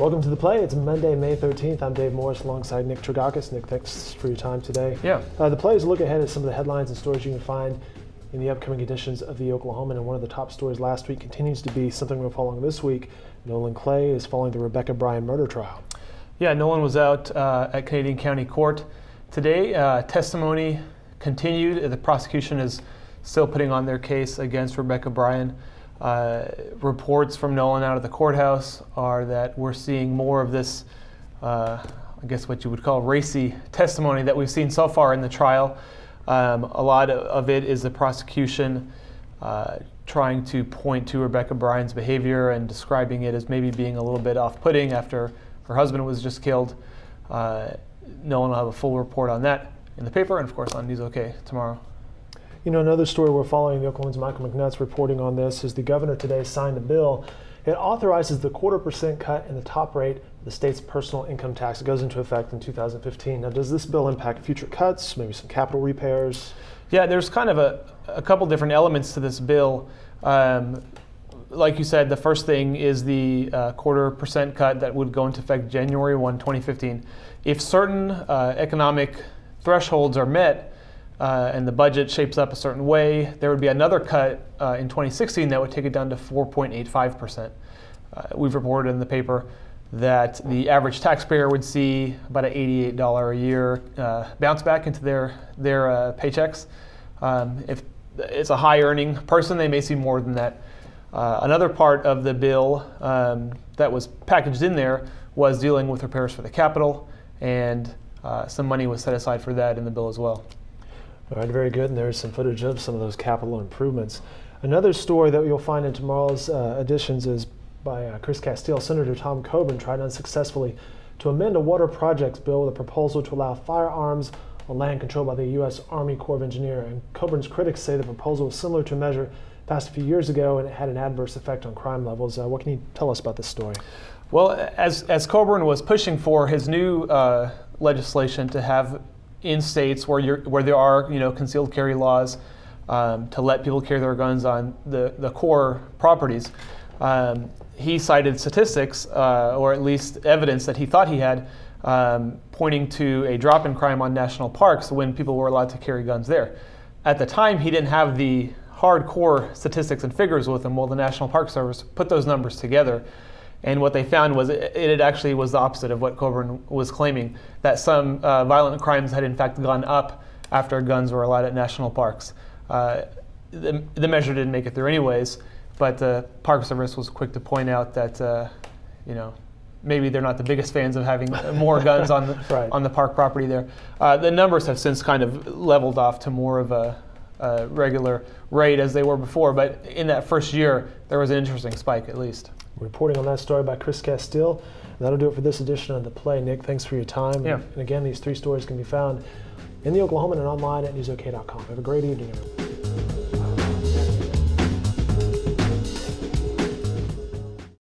Welcome to The Play. It's Monday, May 13th. I'm Dave Morris alongside Nick Tragakis. Nick, thanks for your time today. Yeah. The Play is a look ahead at some of the headlines and stories you can find in the upcoming editions of The Oklahoman. And one of the top stories last week continues to be something we're following this week. Nolan Clay is following the Rebecca Bryan murder trial. Yeah, Nolan was out at Canadian County Court today. Testimony continued. The prosecution is still putting on their case against Rebecca Bryan. Reports from Nolan out of the courthouse are that we're seeing more of this, I guess what you would call racy testimony that we've seen so far in the trial. A lot of it is the prosecution trying to point to Rebecca Bryan's behavior and describing it as maybe being a little bit off-putting after her husband was just killed. Nolan will have a full report on that in the paper and, of course, on News OK tomorrow. You know, another story we're following, the Oklahoman's Michael McNutt's reporting on this, is the governor today signed a bill. It authorizes the 0.25% cut in the top rate of the state's personal income tax. It goes into effect in 2015. Now, does this bill impact future cuts, maybe some capital repairs? Yeah, there's kind of a couple different elements to this bill. Like you said, the first thing is the 0.25% cut that would go into effect January 1, 2015. If certain economic thresholds are met, and the budget shapes up a certain way, there would be another cut in 2016 that would take it down to 4.85%. We've reported in the paper that the average taxpayer would see about an $88 a year bounce back into their paychecks. If it's a high-earning person, they may see more than that. Another part of the bill that was packaged in there was dealing with repairs for the Capitol, and some money was set aside for that in the bill as well. All right, very good. And there's some footage of some of those capital improvements. Another story that you'll find in tomorrow's editions is by Chris Castile. Senator Tom Coburn tried unsuccessfully to amend a water projects bill with a proposal to allow firearms on land controlled by the U.S. Army Corps of Engineers. And Coburn's critics say the proposal was similar to a measure passed a few years ago, and it had an adverse effect on crime levels. What can you tell us about this story? Well, as Coburn was pushing for his new legislation to have in states where there are concealed carry laws to let people carry their guns on the core properties, he cited statistics or at least evidence that he thought he had pointing to a drop in crime on national parks when people were allowed to carry guns there. At the time, he didn't have the hardcore statistics and figures with him. Well, the National Park Service put those numbers together. And what they found was it actually was the opposite of what Coburn was claiming, that some violent crimes had in fact gone up after guns were allowed at national parks. The measure didn't make it through anyways, but the Park Service was quick to point out that maybe they're not the biggest fans of having more guns on the, right. on the park property there. The numbers have since kind of leveled off to more of a regular rate as they were before, but in that first year there was an interesting spike at least. Reporting on that story by Chris Castile. And that'll do it for this edition of The Play. Nick, thanks for your time. Yeah. And again, these three stories can be found in the Oklahoman and online at newsok.com. Have a great evening, everyone.